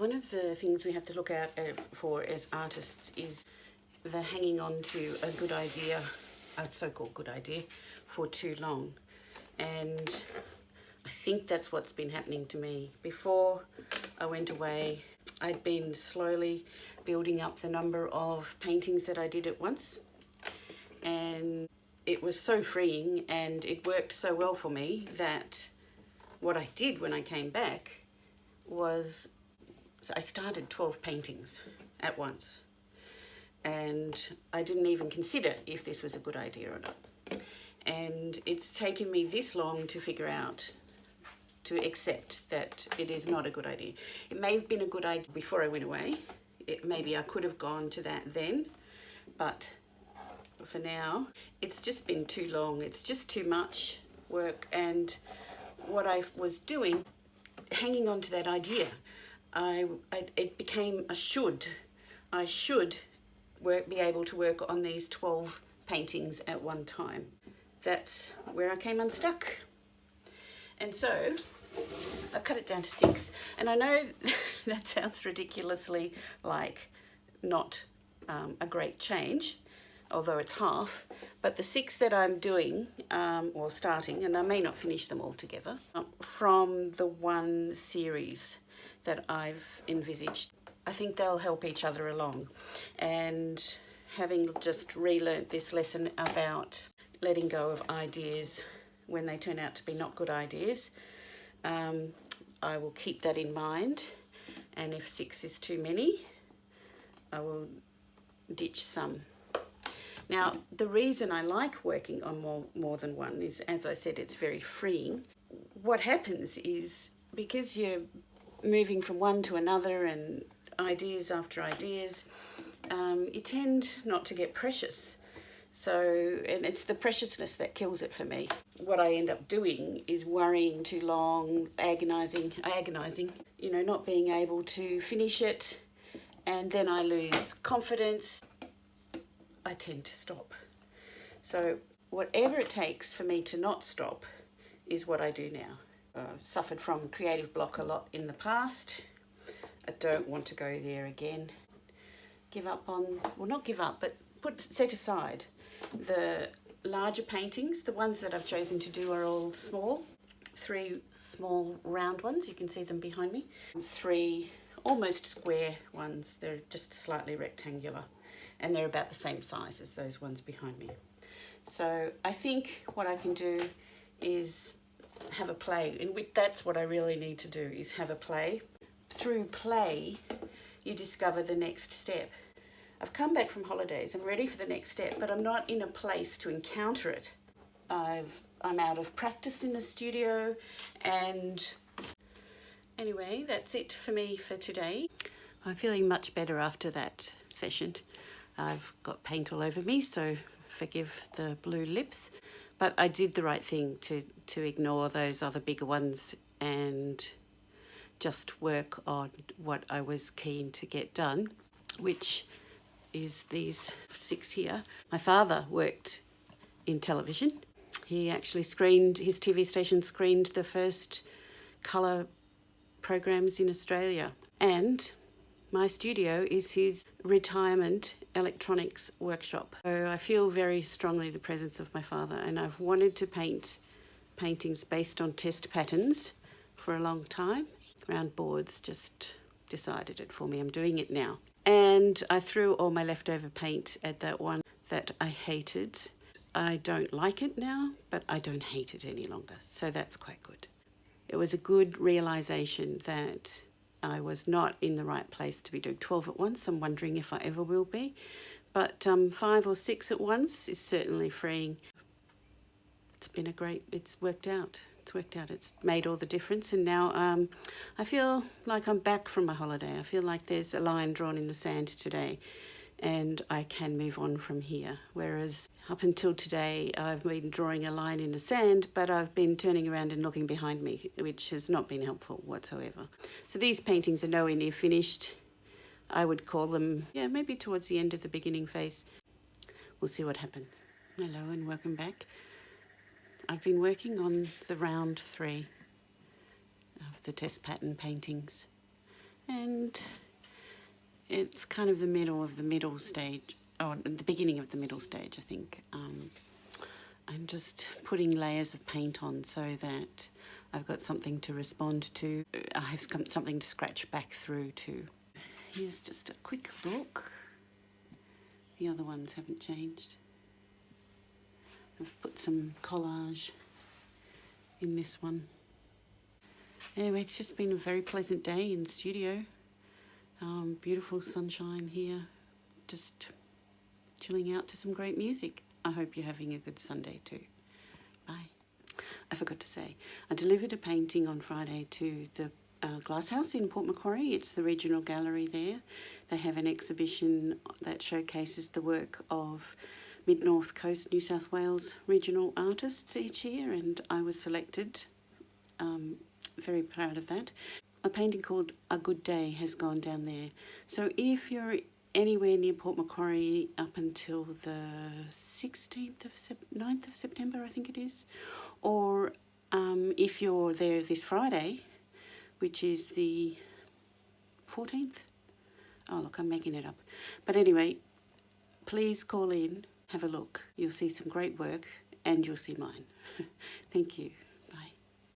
One of the things we have to look out for as artists is the hanging on to a good idea, a so-called good idea, for too long. And I think that's what's been happening to me. Before I went away, I'd been slowly building up the number of paintings that I did at once. And it was so freeing and it worked so well for me that what I did when I came back was I started 12 paintings at once. And I didn't even consider if this was a good idea or not. And it's taken me this long to figure out, to accept that it is not a good idea. It may have been a good idea before I went away. Maybe I could have gone to that then, but for now, it's just been too long. It's just too much work. And what I was doing, hanging on to that idea, it became a should. I should be able to work on these 12 paintings at one time. That's where I came unstuck. And so I cut it down to 6. And I know that sounds ridiculously like not a great change, although it's half, but the 6 that I'm doing, or starting, and I may not finish them all together, from the one series that I've envisaged, I think they'll help each other along. And having just relearnt this lesson about letting go of ideas when they turn out to be not good ideas, I will keep that in mind. And if 6 is too many, I will ditch some. Now, the reason I like working on more than one is, as I said, it's very freeing. What happens is, because you're moving from one to another and ideas after ideas, you tend not to get precious. So, and it's the preciousness that kills it for me. What I end up doing is worrying too long, agonizing, you know, not being able to finish it, and then I lose confidence. I tend to stop. So whatever it takes for me to not stop is what I do now. I've suffered from creative block a lot in the past. I don't want to go there again. Give up on, well, not give up, but set aside the larger paintings. The ones that I've chosen to do are all small. 3 small round ones, you can see them behind me. 3 almost square ones, they're just slightly rectangular. And they're about the same size as those ones behind me. So I think what I can do is have a play, and that's what I really need to do, is have a play. Through play, you discover the next step. I've come back from holidays, I'm ready for the next step, but I'm not in a place to encounter it. I'm out of practice in the studio, and anyway, that's it for me for today. I'm feeling much better after that session. I've got paint all over me, so forgive the blue lips. But I did the right thing to ignore those other bigger ones and just work on what I was keen to get done, which is these 6 here. My father worked in television. He actually his TV station screened the first colour programs in Australia. And my studio is his retirement electronics workshop. So I feel very strongly the presence of my father, and I've wanted to paint paintings based on test patterns for a long time. Round boards just decided it for me. I'm doing it now. And I threw all my leftover paint at that one that I hated. I don't like it now, but I don't hate it any longer. So that's quite good. It was a good realization that I was not in the right place to be doing 12 at once. I'm wondering if I ever will be. But 5 or 6 at once is certainly freeing. It's worked out. It's made all the difference. And now I feel like I'm back from my holiday. I feel like there's a line drawn in the sand today and I can move on from here. Whereas up until today, I've been drawing a line in the sand, but I've been turning around and looking behind me, which has not been helpful whatsoever. So these paintings are nowhere near finished. I would call them, maybe towards the end of the beginning phase. We'll see what happens. Hello and welcome back. I've been working on the round 3 of the test pattern paintings. and it's kind of the middle stage, or the beginning of the middle stage, I think. I'm just putting layers of paint on so that I've got something to respond to. I have something to scratch back through to. Here's just a quick look. The other ones haven't changed. I've put some collage in this one. Anyway, it's just been a very pleasant day in the studio. Beautiful sunshine here, just chilling out to some great music. I hope you're having a good Sunday too. Bye. I forgot to say, I delivered a painting on Friday to the Glasshouse in Port Macquarie. It's the regional gallery there. They have an exhibition that showcases the work of Mid-North Coast, New South Wales regional artists each year, and I was selected. Very proud of that. A painting called A Good Day has gone down there. So if you're anywhere near Port Macquarie up until the 9th of September, I think it is, or if you're there this Friday, which is the 14th. Oh, look, I'm making it up. But anyway, please call in, have a look. You'll see some great work and you'll see mine. Thank you.